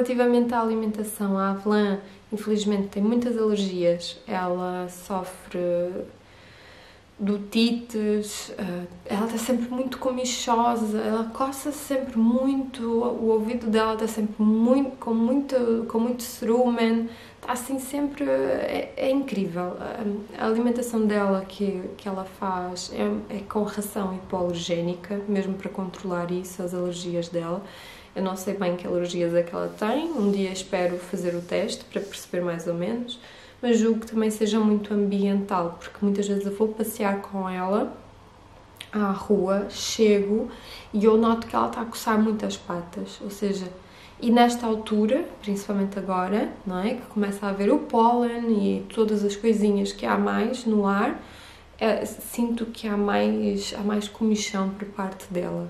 Relativamente à alimentação, a Avelã, infelizmente, tem muitas alergias. Ela sofre de otites, ela está sempre muito comichosa, ela coça sempre muito, o ouvido dela está sempre com muito cerumen, está assim sempre, é incrível. A alimentação dela que ela faz é com ração hipoalergénica, mesmo para controlar isso, as alergias dela. Eu não sei bem que alergias é que ela tem, um dia espero fazer o teste para perceber mais ou menos, mas julgo que também seja muito ambiental, porque muitas vezes eu vou passear com ela à rua, chego e eu noto que ela está a coçar muito as patas, ou seja, e nesta altura, principalmente agora, não é, que começa a haver o pólen e todas as coisinhas que há mais no ar, sinto que há mais comichão por parte dela.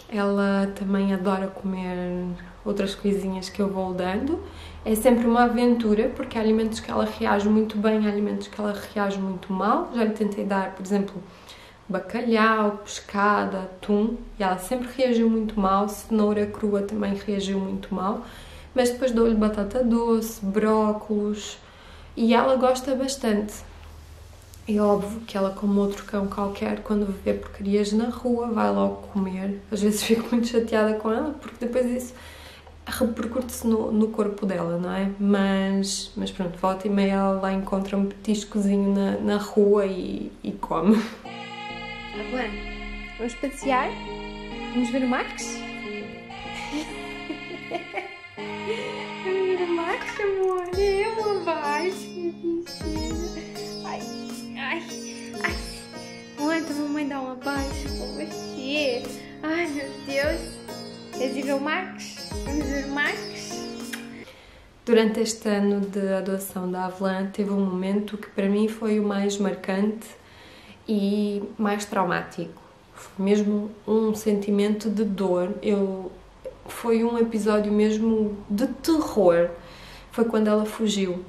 Ela também adora comer outras coisinhas que eu vou dando. É sempre uma aventura, porque há alimentos que ela reage muito bem, há alimentos que ela reage muito mal. Já lhe tentei dar, por exemplo, bacalhau, pescado, atum, e ela sempre reagiu muito mal. Cenoura crua também reagiu muito mal. Mas depois dou-lhe batata doce, brócolos, e ela gosta bastante. É óbvio que ela, como outro cão qualquer, quando vê porcarias na rua, vai logo comer. Às vezes fico muito chateada com ela, porque depois isso repercute-se no corpo dela, não é? Mas pronto, volta e meia ela lá encontra um petiscozinho na rua e come. Avelã, vamos passear? Vamos ver o Max? Vamos ver o Max, amor? Eu abaixo, bichinha. Ai. Aguenta, mamãe dá um abaixo com você. Ai, meu Deus. Queres ir ver o Max? Vamos ver o Max? Durante este ano de adoção da Avelã, teve um momento que para mim foi o mais marcante e mais traumático. Foi mesmo um sentimento de dor. Foi um episódio mesmo de terror. Foi quando ela fugiu.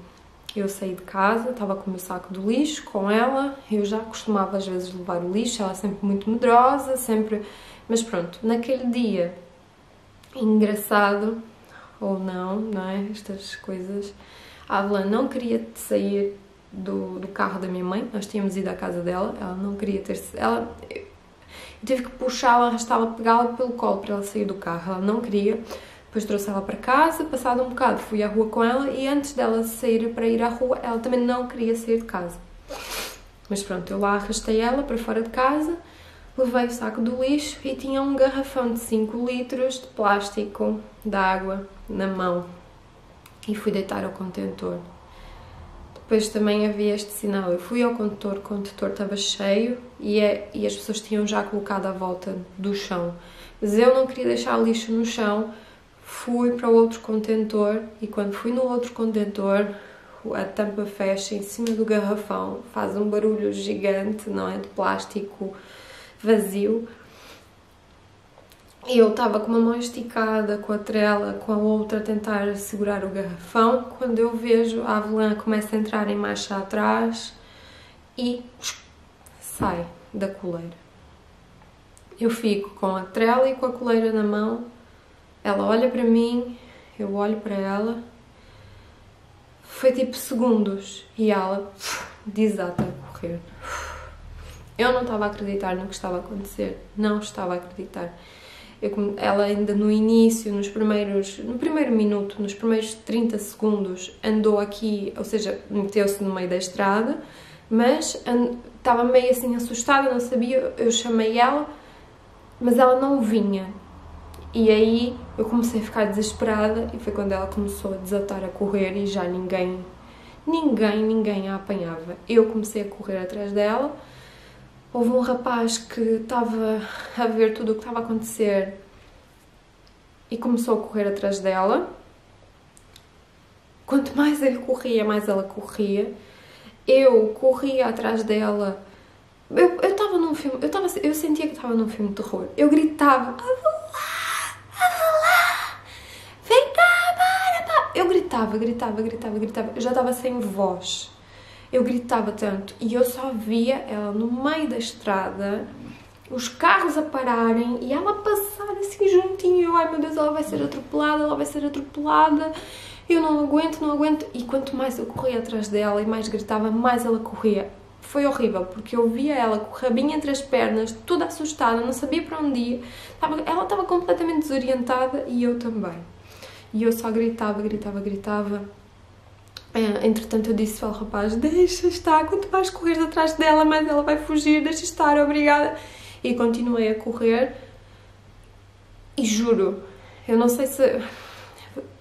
Eu saí de casa, estava com o meu saco de lixo com ela, eu já costumava às vezes levar o lixo, ela sempre muito medrosa, sempre... Mas pronto, naquele dia, engraçado ou não é? Estas coisas, a Avelã não queria sair do carro da minha mãe, nós tínhamos ido à casa dela, ela não queria ter... Eu tive que puxá-la, arrastá-la, pegá-la pelo colo para ela sair do carro, ela não queria... Depois trouxe ela para casa, passado um bocado fui à rua com ela e antes dela sair para ir à rua, ela também não queria sair de casa. Mas pronto, eu lá arrastei ela para fora de casa, levei o saco do lixo e tinha um garrafão de 5 litros de plástico de água na mão e fui deitar ao contentor. Depois também havia este sinal, eu fui ao contentor, o contentor estava cheio e as pessoas tinham já colocado à volta do chão. Mas eu não queria deixar lixo no chão. Fui para o outro contentor e quando fui no outro contentor a tampa fecha em cima do garrafão, faz um barulho gigante, não é? De plástico vazio. E eu estava com uma mão esticada, com a trela, com a outra a tentar segurar o garrafão, quando eu vejo a Avelã começa a entrar em marcha atrás e sai da coleira. Eu fico com a trela e com a coleira na mão. Ela olha para mim, eu olho para ela, foi tipo segundos e ela desata a correr. Eu não estava a acreditar no que estava a acontecer, não estava a acreditar. Ela ainda no início, no primeiro minuto, nos primeiros 30 segundos andou aqui, ou seja, meteu-se no meio da estrada, mas estava meio assim assustada, não sabia, eu chamei ela, mas ela não vinha. E aí eu comecei a ficar desesperada e foi quando ela começou a desatar a correr e já ninguém a apanhava. Eu comecei a correr atrás dela. Houve um rapaz que estava a ver tudo o que estava a acontecer e começou a correr atrás dela. Quanto mais ele corria, mais ela corria. Eu corria atrás dela. Eu estava num filme, eu sentia que estava num filme de terror. Eu gritava, vem cá, para! Eu gritava. Eu já estava sem voz. Eu gritava tanto e eu só via ela no meio da estrada, os carros a pararem e ela a passar assim juntinho. Eu, ai meu Deus, ela vai ser atropelada, ela vai ser atropelada. Eu não aguento, não aguento. E quanto mais eu corria atrás dela e mais gritava, mais ela corria. Foi horrível, porque eu via ela com o rabinho entre as pernas, toda assustada, não sabia para onde ia. Ela estava completamente desorientada e eu também. E eu só gritava, gritava, gritava. Entretanto eu disse ao rapaz, deixa estar, quanto mais correres atrás dela, mais ela vai fugir, deixa estar, obrigada. E continuei a correr. E juro, eu não sei se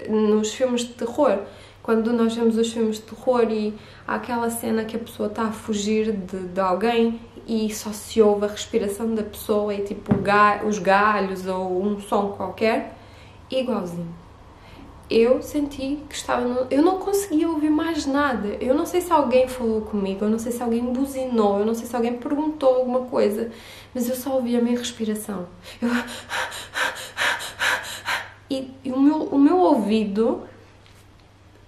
nos filmes de terror, quando nós vemos os filmes de terror e há aquela cena que a pessoa está a fugir de alguém e só se ouve a respiração da pessoa e tipo os galhos ou um som qualquer, igualzinho. Eu senti que estava... Eu não conseguia ouvir mais nada. Eu não sei se alguém falou comigo, eu não sei se alguém buzinou, eu não sei se alguém perguntou alguma coisa, mas eu só ouvia a minha respiração. E o meu ouvido...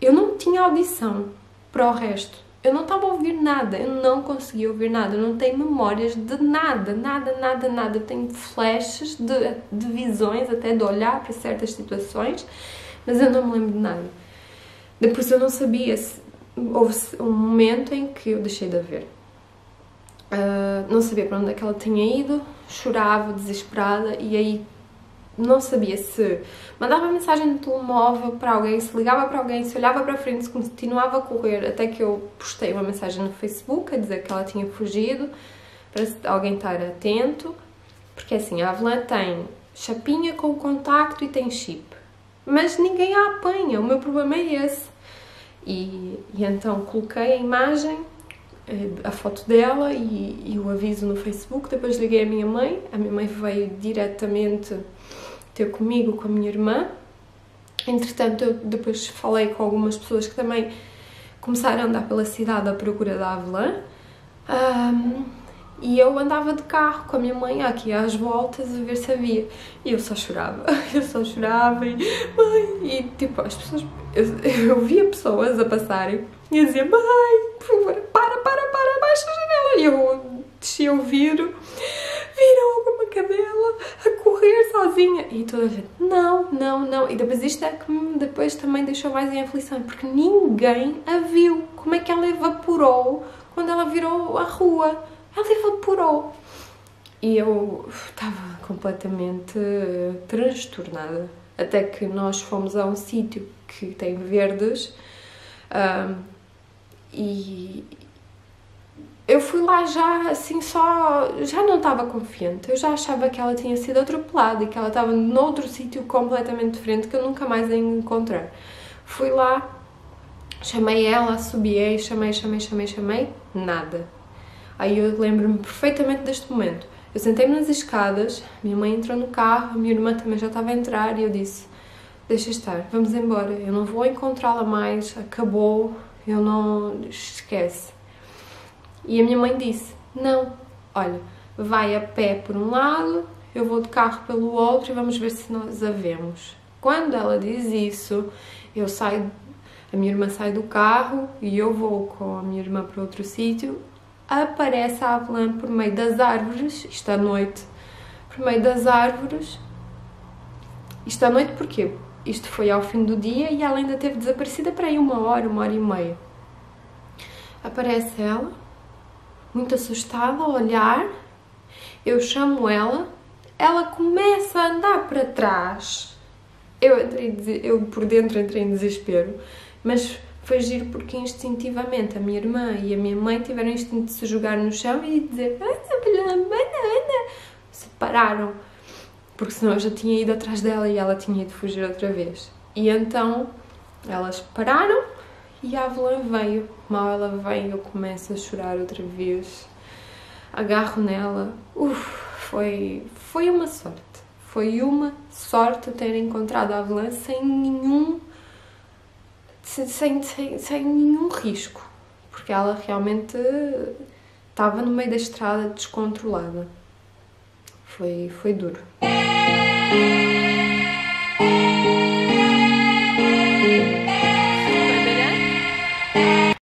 Eu não tinha audição para o resto. Eu não estava a ouvir nada, eu não conseguia ouvir nada, eu não tenho memórias de nada, nada, nada, nada. Eu tenho flashes de visões, até de olhar para certas situações, mas eu não me lembro de nada. Depois eu não sabia se... Houve um momento em que eu deixei de a ver. Não sabia para onde é que ela tinha ido, chorava, desesperada, e aí não sabia se mandava mensagem no telemóvel para alguém, se ligava para alguém, se olhava para a frente, se continuava a correr, até que eu postei uma mensagem no Facebook a dizer que ela tinha fugido, para alguém estar atento, porque assim, a Avelã tem chapinha com contacto e tem chip, mas ninguém a apanha, o meu problema é esse. E então coloquei a imagem, a foto dela e o aviso no Facebook, depois liguei à minha mãe, a minha mãe veio diretamente ter comigo, com a minha irmã. Entretanto, eu depois falei com algumas pessoas que também começaram a andar pela cidade à procura da Avelã. E eu andava de carro com a minha mãe aqui às voltas a ver se havia. E eu só chorava e mãe, e tipo, as pessoas, eu via pessoas a passarem e eu dizia, mãe, por favor, para, baixa a janela. E eu descia o vidro, viram alguma cadela a correr sozinha. E toda a gente, não. E depois isto é que me depois também deixou mais em aflição, porque ninguém a viu. Como é que ela evaporou quando ela virou a rua? Ela evaporou. E eu estava completamente transtornada. Até que nós fomos a um sítio que tem verdes e eu fui lá já assim já não estava confiante. Eu já achava que ela tinha sido atropelada e que ela estava noutro sítio completamente diferente que eu nunca mais ia encontrar. Fui lá, chamei ela, assobiei, chamei, nada. Aí eu lembro-me perfeitamente deste momento. Eu sentei-me nas escadas, minha mãe entrou no carro, a minha irmã também já estava a entrar e eu disse, deixa estar, vamos embora, eu não vou encontrá-la mais, acabou, eu não... esquece. E a minha mãe disse, não, olha, vai a pé por um lado, eu vou de carro pelo outro e vamos ver se nós a vemos. Quando ela diz isso, eu saio, a minha irmã sai do carro e eu vou com a minha irmã para outro sítio. Aparece a Avelã por meio das árvores, isto à noite, por meio das árvores. Isto à noite porquê? Isto foi ao fim do dia e ela ainda esteve desaparecida para aí uma hora e meia. Aparece ela, muito assustada, a olhar, eu chamo ela começa a andar para trás. Eu por dentro entrei em desespero, mas foi giro porque instintivamente a minha irmã e a minha mãe tiveram o instinto de se jogar no chão e dizer se pararam, porque senão eu já tinha ido atrás dela e ela tinha ido fugir outra vez. E então elas pararam e a Avelã veio. Mal ela veio, eu começo a chorar outra vez, agarro nela. Foi uma sorte. Foi uma sorte ter encontrado a Avelã sem nenhum risco, porque ela realmente estava no meio da estrada descontrolada. Foi duro.